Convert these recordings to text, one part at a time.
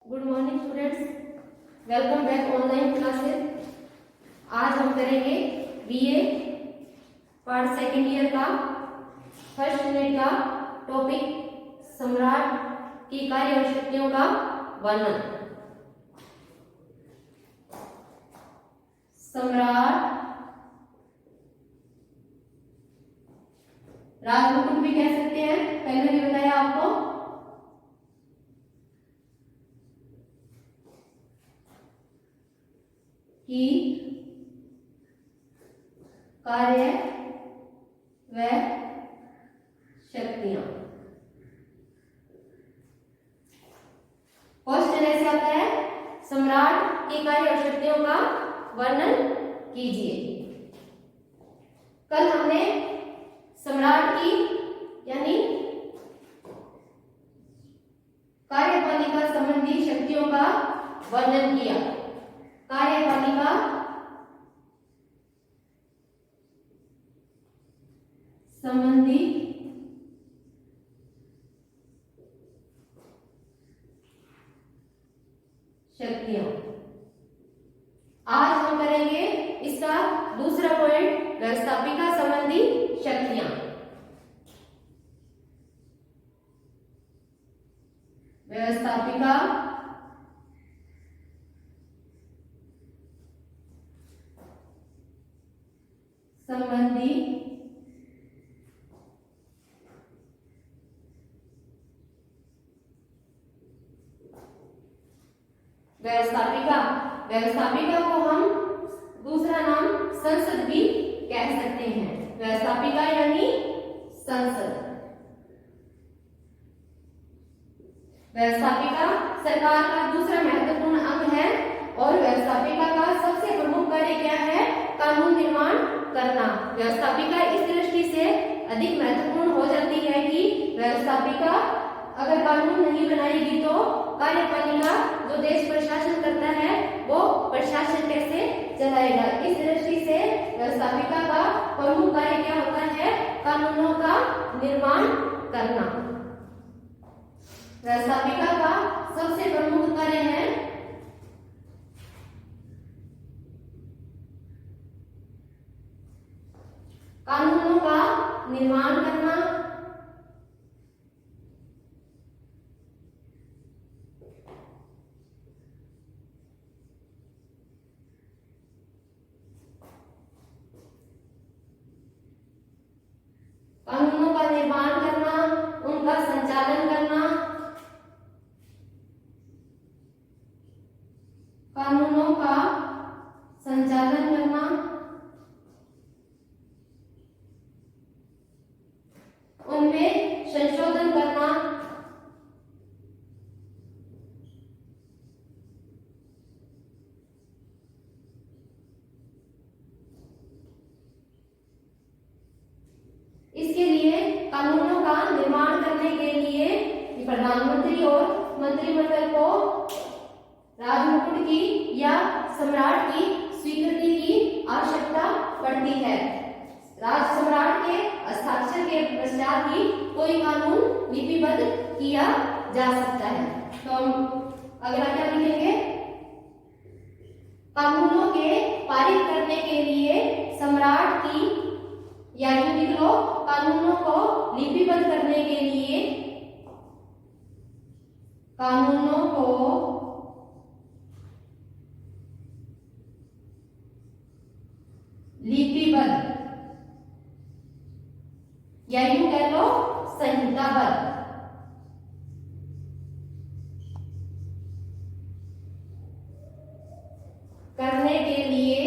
Good morning students, welcome back online classes. आज हम करेंगे बीए पार्ट सेकेंड ईयर का फर्स्ट यूनिट का टॉपिक सम्राट की कार्य और शक्तियों का वर्णन। सम्राट राजमुकुट भी कह सकते हैं, पहले भी बताया आपको। की कार्य व शक्तियां। क्वेश्चन ऐसे आता है, सम्राट की कार्य और शक्तियों का वर्णन कीजिए। कल हमने सम्राट की यानी कार्यपालिका संबंधी शक्तियों का वर्णन किया। कार्यपालिका संबंधी शक्तियां। आज हम करेंगे इसका दूसरा पॉइंट, व्यवस्थापिका संबंधी शक्तियां। व्यवस्थापिका संबंधी व्यवस्थापिका को हम दूसरा नाम संसद भी कह सकते हैं। व्यवस्थापिका यानी संसद। व्यवस्थापिका सरकार का दूसरा महत्वपूर्ण अंग है और व्यवस्थापिका का सबसे प्रमुख कार्य क्या है? कानून निर्माण करना। व्यवस्थापिका इस दृष्टि से अधिक महत्वपूर्ण हो जाती है कि व्यवस्थापिका अगर कानून नहीं बनाएगी तो कार्यपालिका जो देश प्रशासन करता है वो प्रशासन कैसे चलाएगा। इस दृष्टि से व्यवस्थापिका का प्रमुख कार्य क्या होता है? कानूनों का निर्माण करना। व्यवस्थापिका का सबसे प्रमुख कार्य है कानूनों का निर्माण करना, कानूनों का निर्माण करना, उनका संचालन करना, कानूनों का संचालन करना, उनमें संशोधन करना, इसके लिए कानूनों का निर्माण करने के लिए प्रधानमंत्री और मंत्रिमंडल को राजमुकुट की या सम्राट की स्वीकृति की आवश्यकता पड़ती है। राज सम्राट के हस्ताक्षर के पश्चात ही कोई कानून लिपिबद्ध किया जा सकता है। तो हम अगला क्या लिखेंगे? कानूनों के पारित करने के लिए सम्राट की या यूं लिख लो, कानूनों को लिपिबद्ध करने के लिए कानूनों को लिपिबद्ध या यूं कह लो संहिताबद्ध करने के लिए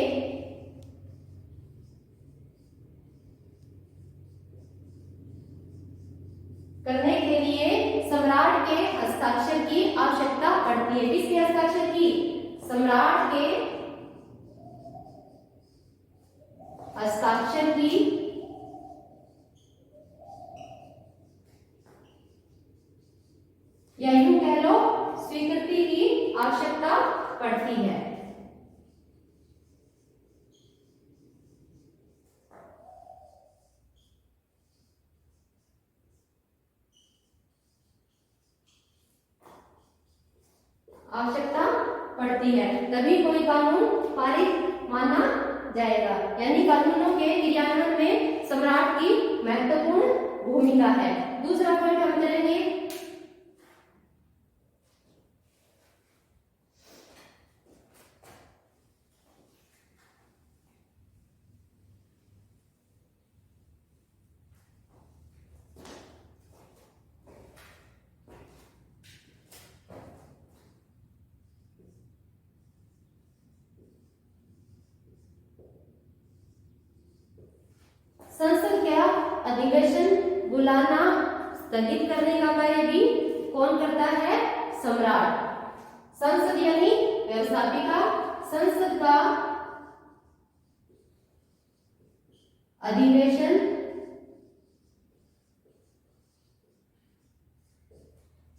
सम्राट के हस्ताक्षर की आवश्यकता पड़ती है। किसके हस्ताक्षर की? सम्राट के हस्ताक्षर की या यूं कह लो स्वीकृति की आवश्यकता पड़ती है। आवश्यकता पड़ती है, तभी कोई कानून पारित माना जाएगा। यानी कानूनों के क्रियान्वयन में सम्राट की महत्वपूर्ण भूमिका है। दूसरा पॉइंट हम करेंगे संसद का अधिवेशन बुलाना, स्थगित करने का कार्य भी कौन करता है? सम्राट। संसद यानी व्यवस्थापिका, संसद का अधिवेशन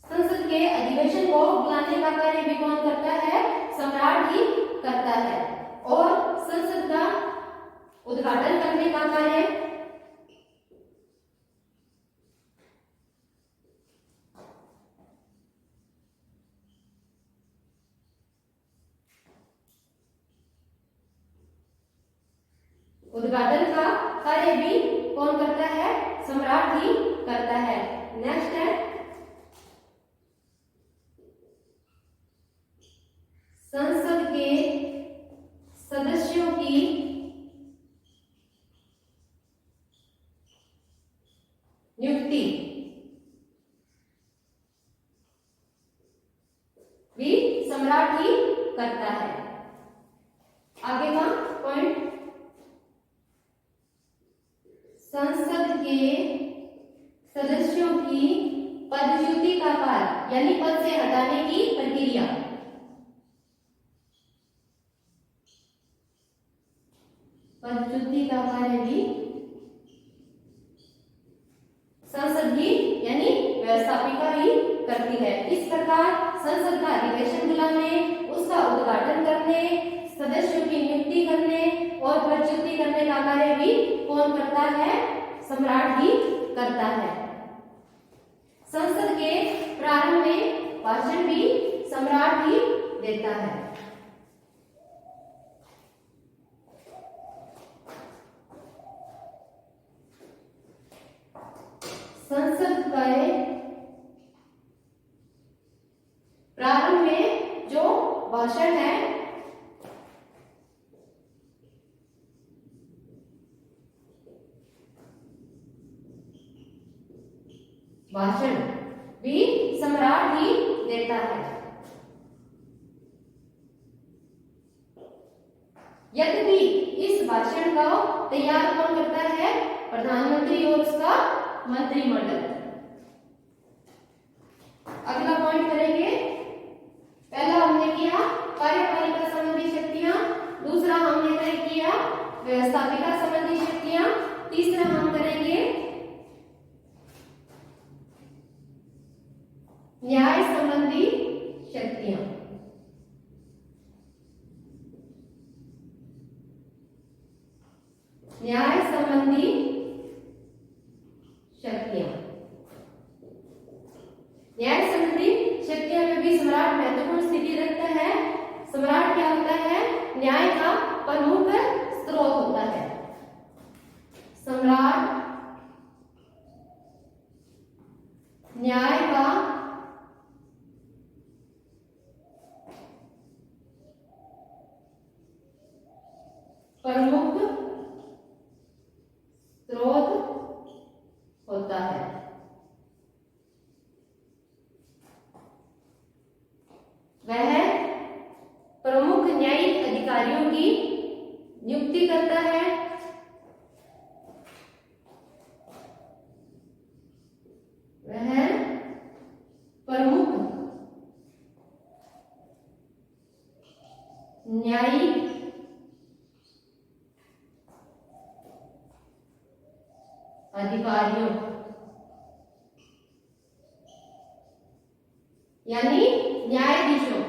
संसद के अधिवेशन को बुलाने का कार्य भी कौन करता है? सम्राट ही करता है। और संसद का उद्घाटन करने का कार्य उद्घाटन का कार्य भी कौन करता है? सम्राट ही करता है। नेक्स्ट है संसद के सदस्यों की नियुक्ति भी सम्राट ही करता है। आगे का पॉइंट, संसद के सदस्यों की पदच्युति का कार्य यानी पद से हटाने की प्रक्रिया पदच्युति का कार्य भी संसद ही यानी व्यवस्थापिका ही करती है। इस प्रकार संसद का अधिवेशन बुलाने, उसका उद्घाटन करने, सदस्यों की नियुक्ति करने और पदच्युति करने का कार्य भी कौन करता है? सम्राट ही करता है। संसद के प्रारंभ में भाषण भी सम्राट ही देता है। संसद के प्रारंभ में जो भाषण है भाषण भी सम्राट ही देता है। यद्यपि इस भाषण का तैयार कौन करता है? प्रधानमंत्री और उसका मंत्रिमंडल। अगला पॉइंट करेंगे, पहला हमने किया कार्यपालिका संबंधी शक्तियां, दूसरा हमने किया व्यवस्थापिका संबंधी शक्तियां, तीसरा हम करेंगे न्याय संबंधी शक्तियां। न्याय संबंधी शक्तियां, न्याय संबंधी शक्तियां में भी सम्राट महत्वपूर्ण स्थिति रखता है। सम्राट क्या होता है? न्याय का प्रमुख स्रोत होता है। सम्राट न्याय का प्रमुख स्रोत होता है। वह प्रमुख न्यायिक अधिकारियों की नियुक्ति करता है। वह प्रमुख न्यायिक अधिकारियों यानी न्यायाधीशों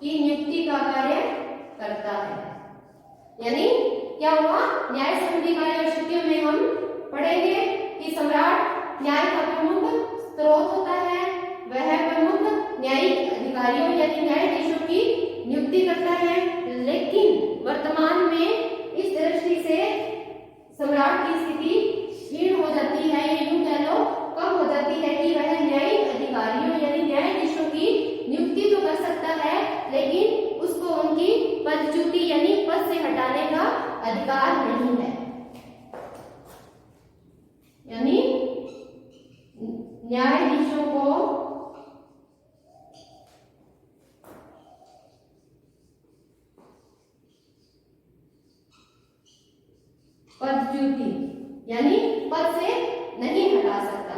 की नियुक्ति का कार्य करता है। यानी क्या हुआ? न्याय संबंधी कार्य और शक्तियों में हम पढ़ेंगे यानी न्यायाधीशों की नियुक्ति करता है। लेकिन वर्तमान में इस दृष्टि से सम्राट की स्थिति क्षीण हो जाती है, या यूं कह लो कम हो जाती है कि वह न्यायिक अधिकारियों यानी न्यायाधीशों की नियुक्ति तो कर सकता है, लेकिन उसको उनकी पदच्युति यानी पद से हटाने का अधिकार नहीं है। यानी न्यायाधीशों को पदच्युति यानी पद से नहीं हटा सकता।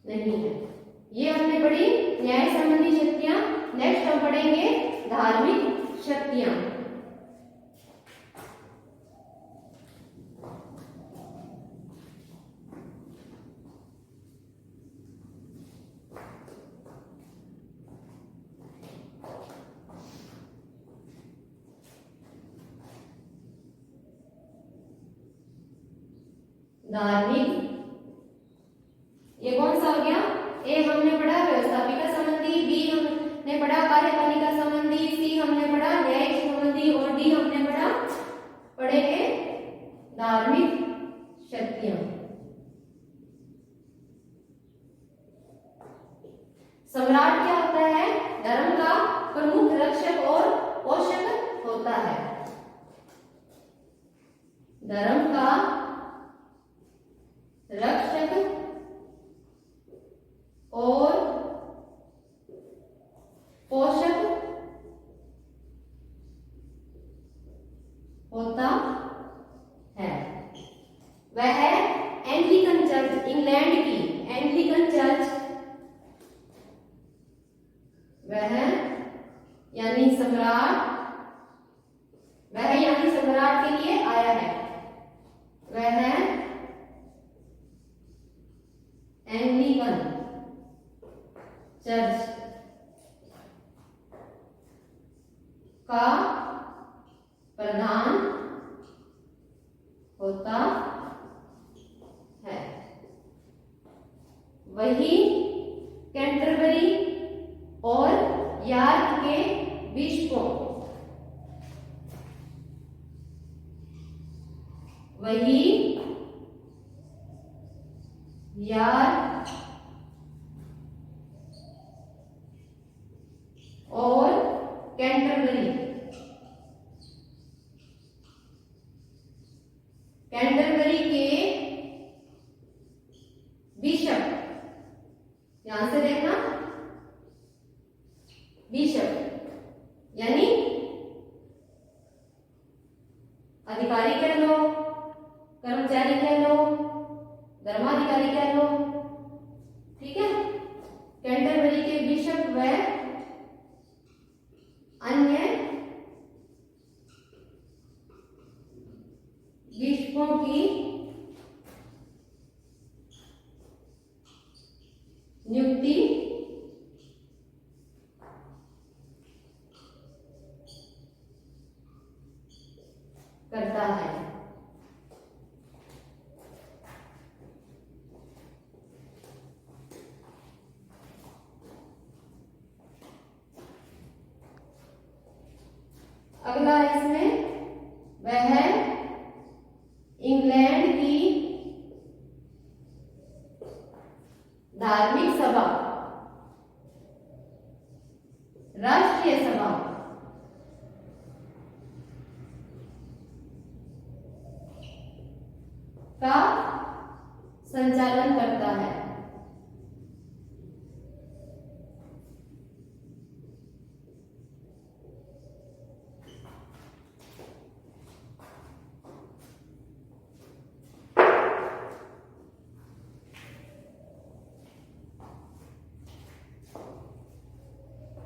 नहीं है। ये हमने पढ़ी न्याय संबंधी शक्तियां। नेक्स्ट हम पढ़ेंगे धार्मिक शक्तियां। धार्मिक, ये कौन सा हो गया? ए हमने पढ़ा व्यवस्थापिका संबंधी, बी हमने पढ़ा कार्यपालिका संबंधी, सी हमने पढ़ा न्यायिक संबंधी और डी हमने पढ़ेंगे धार्मिक शक्तियां। सम्राट क्या होता है? धर्म का प्रमुख रक्षक और पोषक होता है। धर्म का रक्षक और पोषक होता है। वह एंग्लिकन चर्च, इंग्लैंड की एंग्लिकन चर्च, वह यानी सम्राट, वह यानी सम्राट के लिए आया है। वह एंग्लिकन चर्च का प्रधान होता है। वही कैंटरबरी और यॉर्क के बिशपों, वही यॉर्क और कैंटरबरी, कैंटरबरी के बिशप, यहां से देखना बिशप यानी अधिकारी कह लो, कर्मचारी कह लो, धर्माधिकारी कह लो, ठीक है। कैंटरबरी के बिशप व अन्य बिशपों की नियुक्ति करता है। अगला इसमें वह इंग्लैंड की धार्मिक सभा, राष्ट्रीय सभा का संचालन करता है।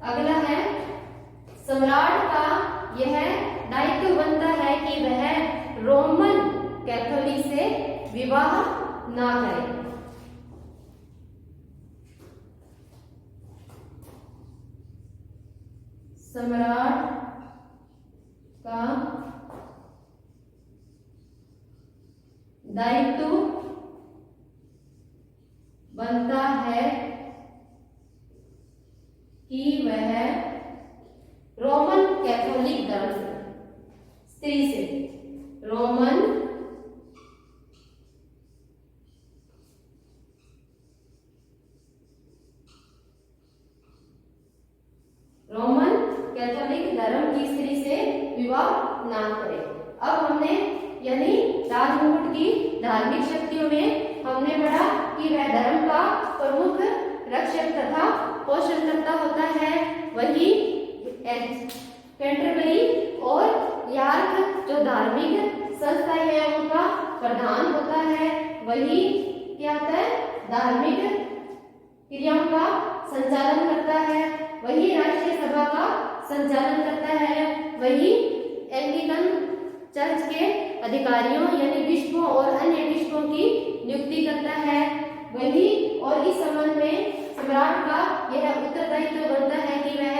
अगला है सम्राट का यह दायित्व बनता है कि वह रोमन कैथोलिक से विवाह ना करे। सम्राट का दायित्व बनता है कि वह रोमन कैथोलिक धर्म से, स्त्री से, रोमन कैथोलिक धर्म की स्त्री से विवाह ना करे। अब हमने यानी राजमुकुट की धार्मिक शक्तियों में हमने पढ़ा कि वह धर्म का प्रमुख रक्षक तथा पोषणकर्ता होता है, वही कैंटरबरी और यार्क जो धार्मिक संस्थाएं हैं उनका प्रधान होता है, वही क्या होता है, धार्मिक क्रियाओं का संचालन करता है, वही राष्ट्रीय सभा का संचालन करता है, वही एंग्लिकन चर्च के अधिकारियों यानी बिशपों और अन्य बिशपों की नियुक्ति करता है, वही और इस संबंध में सम्राट का यह उत्तरदायित्व बनता है कि वह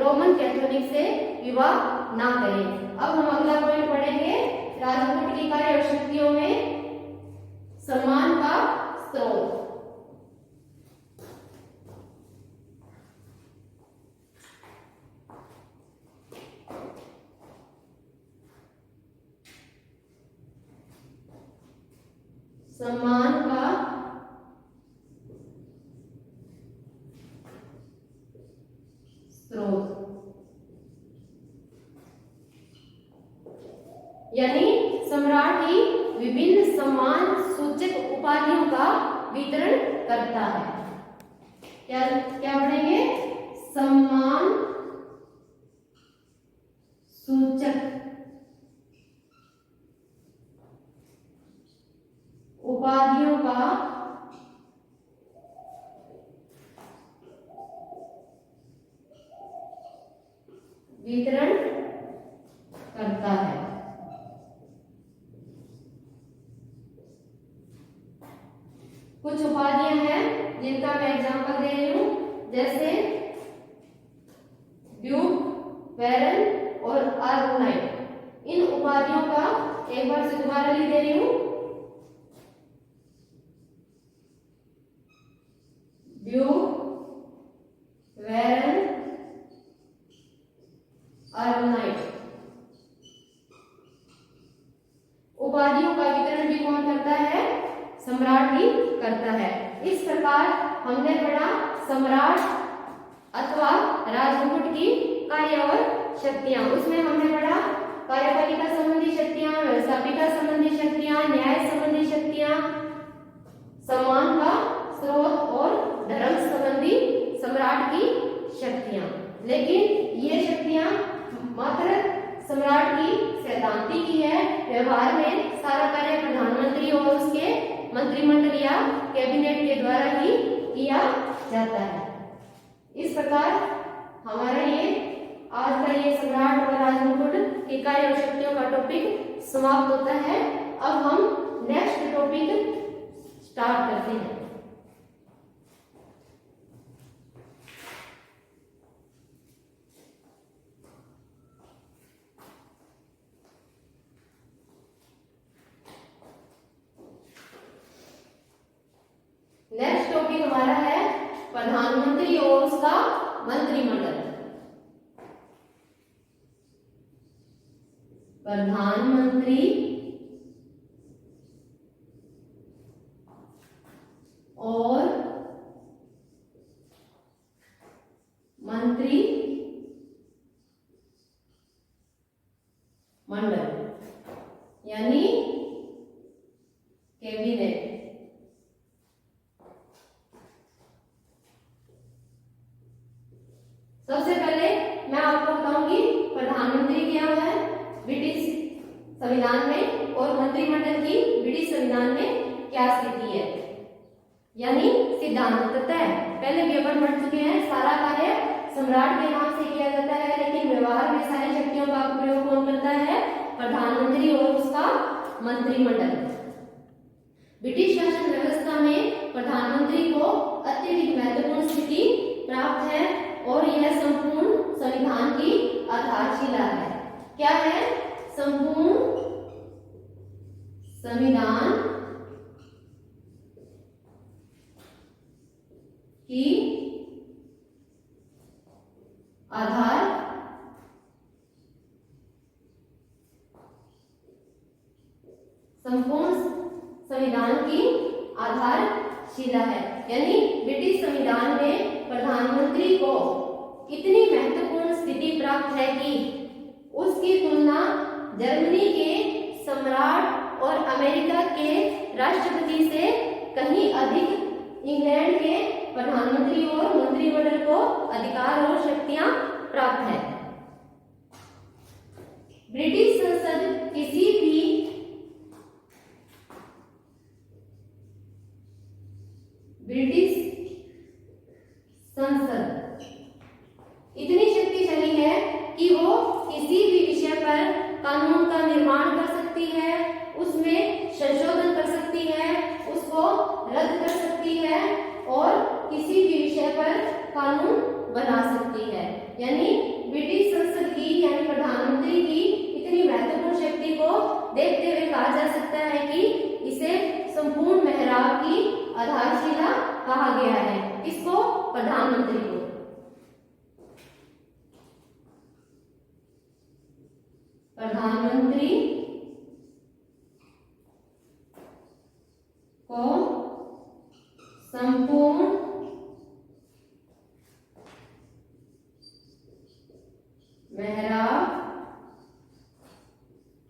रोमन कैथोलिक से विवाह ना करे। अब हम अगला पॉइंट पढ़ेंगे, राजमुकुट की कार्य और शक्तियों में सम्मान का स्रोत। सम्मान का स्रोत यानी सम्राट ही विभिन्न सम्मान सूचक उपाधियों का वितरण करता है। क्या क्या पढ़ेंगे, सम्मान सूचक उपाधियों का वितरण करता है। कुछ उपाधियां हैं जिनका मैं एग्जांपल दे रही हूं, जैसे ड्यूक, बैरन और आर्गोनाइट। इन उपाधियों का एक बार से दोबारा लिख दे रही हूं, ड्यूक, बैरन, आर्गोनाइट। उपाधियों का वितरण भी कौन करता है, सम्राट ही करता है। इस प्रकार हमने पढ़ा सम्राट अथवा राजमुकुट की कार्य और शक्तियां। उसमें हमने पढ़ा कार्यपालिका संबंधी शक्तियां, व्यवस्थापिका संबंधी शक्तियां, न्याय संबंधी शक्तियां, सम्मान का स्रोत और धर्म संबंधी सम्राट की शक्तियां। लेकिन ये शक्तियां मात्र सम्राट की सैद्धांतिक ही है, व्यवहार में सारा कार्य प्रधानमंत्री और उसके मंत्रिमंडल या कैबिनेट के द्वारा ही किया जाता है। इस प्रकार हमारा ये आज का ये सम्राट और राजमुकुट की कार्य और शक्तियों का टॉपिक समाप्त होता है। अब हम नेक्स्ट टॉपिक स्टार्ट करते हैं। नेक्स्ट टॉपिक हमारा है प्रधानमंत्री और उसका मंत्रिमंडल। प्रधानमंत्री और मंत्री मंडल यानी कैबिनेट। सबसे पहले मैं आपको बताऊंगी प्रधानमंत्री क्या है ब्रिटिश संविधान में और मंत्रिमंडल की ब्रिटिश संविधान में क्या स्थिति है, यानी सिद्धांत तय। पहले भी अपन पढ़ चुके हैं, सारा कार्य सम्राट के नाम से किया जाता है, लेकिन व्यवहार में सारी शक्तियों का प्रयोग कौन करता है, प्रधानमंत्री और उसका मंत्रिमंडल। ब्रिटिश शासन व्यवस्था में प्रधानमंत्री को अत्यधिक महत्वपूर्ण स्थिति प्राप्त है और यह संपूर्ण संविधान की आधारशिला है। क्या है, संपूर्ण संविधान संपूर्ण संविधान की आधारशिला है। यानी ब्रिटिश संविधान में प्रधानमंत्री को इतनी महत्वपूर्ण स्थिति प्राप्त है कि उसकी तुलना जर्मनी के सम्राट और अमेरिका के राष्ट्रपति से कहीं अधिक इंग्लैंड के प्रधानमंत्री और मंत्रिमंडल को अधिकार और शक्तियां प्राप्त है। ब्रिटिश संसद किसी भी ब्रिटिश संसद इतनी शक्तिशाली है कि वो किसी भी विषय पर कानून का निर्माण कर सकती है, उसमें संशोधन कर सकती है, उसको रद्द कर सकती है और किसी भी विषय पर कानून बना सकती है। यानी ब्रिटिश संसद की यानी प्रधानमंत्री की इतनी महत्वपूर्ण शक्ति को देखते हुए कहा जा सकता है कि इसे संपूर्ण मेहराब की आधारशिला कहा गया है। इसको प्रधानमंत्री को। प्रधानमंत्री को संपूर्ण मेहराब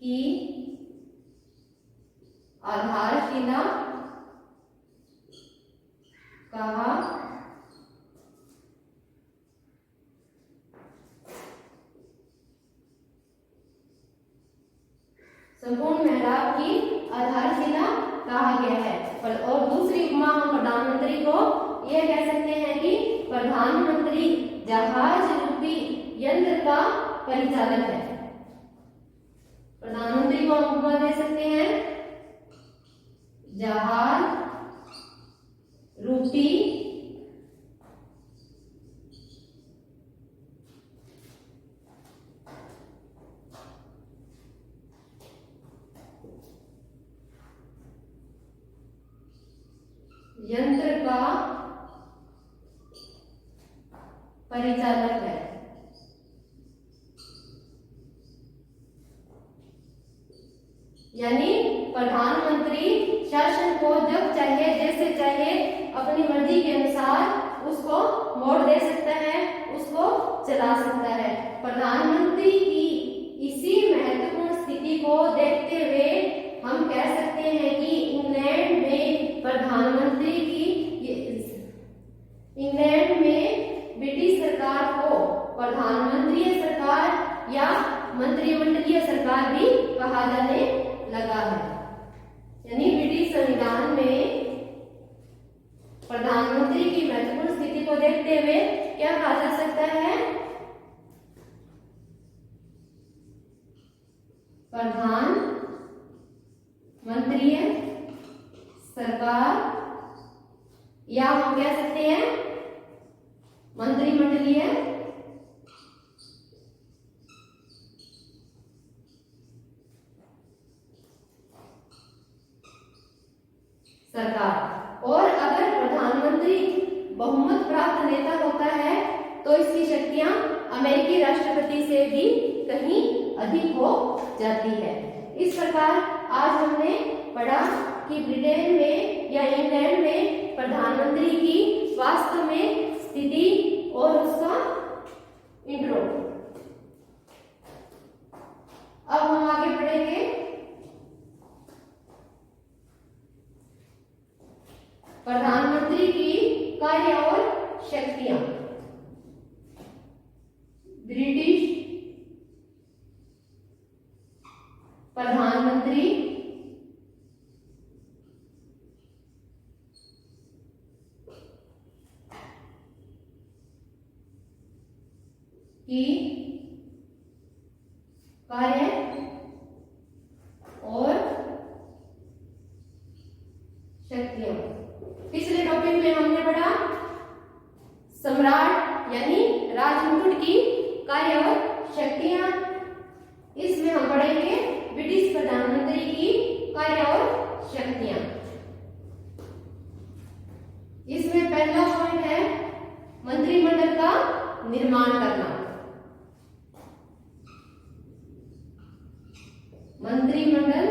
की आधारशिला कहा संपूर्ण मेहराब की आधारशिला कहा गया है। और दूसरी उपमा हम प्रधानमंत्री को यह कह सकते हैं कि प्रधानमंत्री जहाज रूपी यंत्र का परिचालक है। प्रधानमंत्री को हम उपमा दे सकते हैं जहाज रूपी यंत्र का परिचालक है। यानी प्रधानमंत्री शासन को जब चाहे जैसे चाहे अपनी मर्जी के अनुसार उसको मोड़ दे सकता है, उसको चला सकता है। प्रधानमंत्री की इसी महत्वपूर्ण स्थिति को देखते हुए हम कह सकते हैं कि इंग्लैंड में ब्रिटिश सरकार को प्रधानमंत्रीय सरकार या मंत्रिमंडलीय सरकार भी कहा जाने लगा है। यानी ब्रिटिश संविधान में प्रधानमंत्री की महत्वपूर्ण स्थिति को देखते हुए क्या कहा जा सकता है? प्रधानमंत्रीय सरकार या हम कह सकते हैं मंत्रिमंडलीय सरकार। और अगर प्रधानमंत्री बहुमत प्राप्त नेता होता है तो इसकी शक्तियां अमेरिकी राष्ट्रपति से भी कहीं अधिक हो जाती है। इस प्रकार आज हमने पढ़ा कि ब्रिटेन में या इंग्लैंड में प्रधानमंत्री की वास्तव में स्थिति और उसका इंट्रो। अब हम आगे पढ़ेंगे प्रधानमंत्री की कार्य और शक्तियां। ब्रिटिश प्रधानमंत्री की कार्य और शक्तियां। पिछले टॉपिक में हमने पढ़ा सम्राट यानी राजमुकुट की कार्य और शक्तियां। इसमें हम पढ़ेंगे ब्रिटिश प्रधानमंत्री की कार्य और शक्तियां। इसमें पहला पॉइंट है मंत्रिमंडल का निर्माण करना। मंत्रिमंडल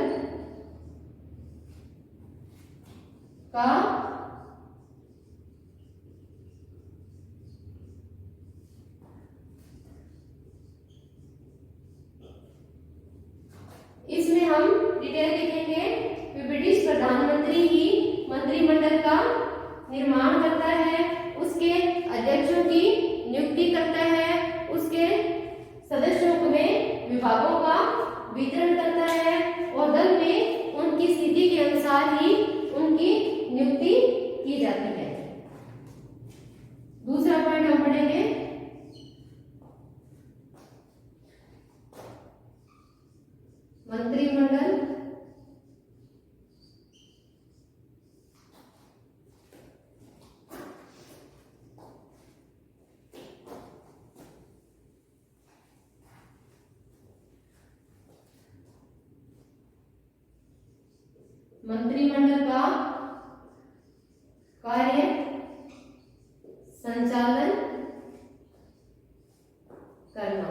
डिटेल देखेंगे कि ब्रिटिश प्रधानमंत्री ही मंत्रिमंडल का निर्माण करता है, उसके अध्यक्षों की नियुक्ति करता है, उसके सदस्यों में विभागों का वितरण करता है और दल में उनकी स्थिति के अनुसार ही उनकी नियुक्ति की जाती है। दूसरा पॉइंट हम पढ़ेंगे मंत्रिमंडल मंत्रिमंडल का कार्य संचालन करना,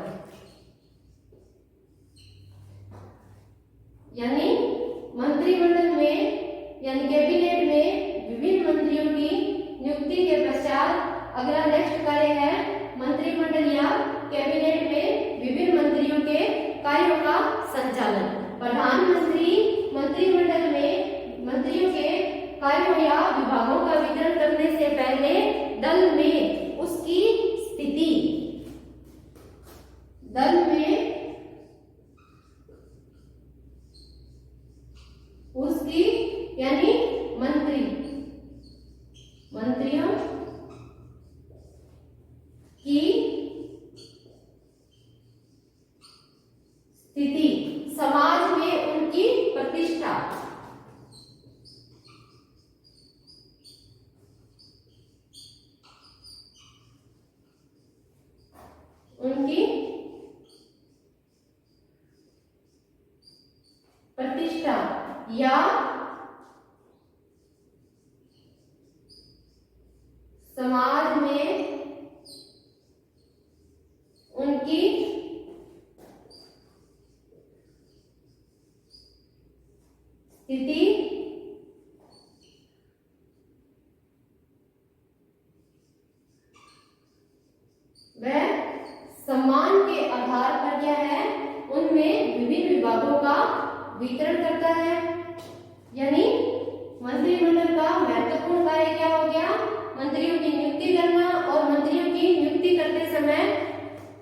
यानी मंत्रिमंडल में यानी कैबिनेट में विभिन्न मंत्रियों की नियुक्ति के पश्चात अगला नेक्स्ट कार्य है मंत्रिमंडल या कैबिनेट में विभिन्न मंत्रियों के कार्यों का संचालन। प्रधानमंत्री मंत्रिमंडल में मंत्रियों के कार्यों या विभागों का वितरण करने से पहले दल में उसकी स्थिति, दल में उसकी यानी मंत्रियों की स्थिति, समाज में उनकी प्रतिष्ठा, उनकी प्रतिष्ठा या समाज में उनकी स्थिति व सम्मान के आधार पर क्या है उनमें विभिन्न विभागों का वितरण करता है। यानी मंत्रिमंडल का महत्वपूर्ण कार्य क्या हो गया, मंत्रियों की नियुक्ति करना और मंत्रियों की नियुक्ति करते समय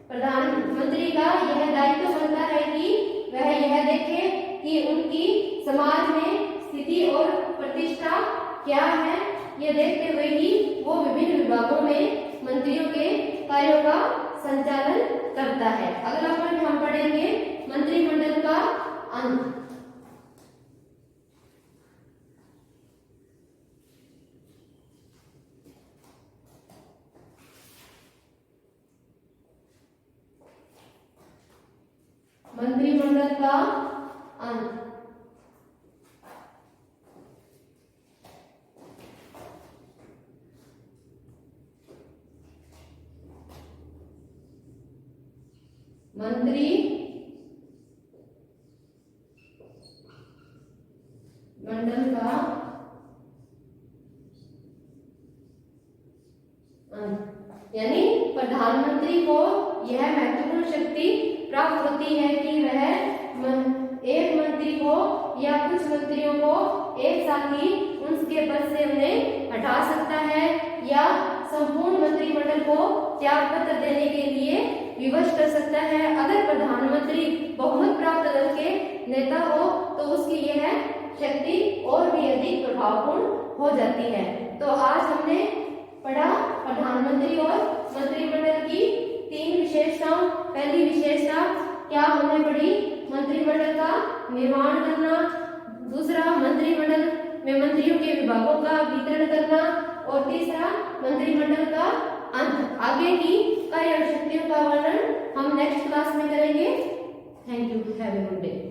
प्रधानमंत्री का यह दायित्व बनता है कि वह यह देखे कि उनकी समाज में स्थिति और प्रतिष्ठा क्या है, यह देखते हुए ही वो विभिन्न विभागों में मंत्रियों के कार्यों का संचालन करता है। अगला पॉइंट हम पढ़ेंगे मंत्रिमंडल का अंत। मंत्रिमंडल का अंत मंत्री मंडल का अंत, यानी प्रधानमंत्री को यह महत्वपूर्ण शक्ति प्राप्त होती है कि वह एक मंत्री को या कुछ मंत्रियों को एक साथ ही उनके पद से उन्हें हटा सकता है या संपूर्ण मंत्रिमंडल को त्याग पत्र देने के लिए विवश कर सकता है। अगर प्रधानमंत्री बहुमत प्राप्त दल के नेता हो तो उसकी यह शक्ति और भी अधिक प्रभावपूर्ण हो जाती है। तो आज हमने पढ़ा प्रधानमंत्री और मंत्रिमंडल की तीन विशेषताओं। पहली विशेषता क्या हमने पढ़ी, मंत्रिमंडल का निर्माण करना। दूसरा, मंत्रिमंडल में मंत्रियों के विभागों का वितरण करना। और तीसरा, मंत्रिमंडल का अंत। आगे की कार्य शक्तियों का वर्णन हम नेक्स्ट क्लास में करेंगे। Thank you, have a good day.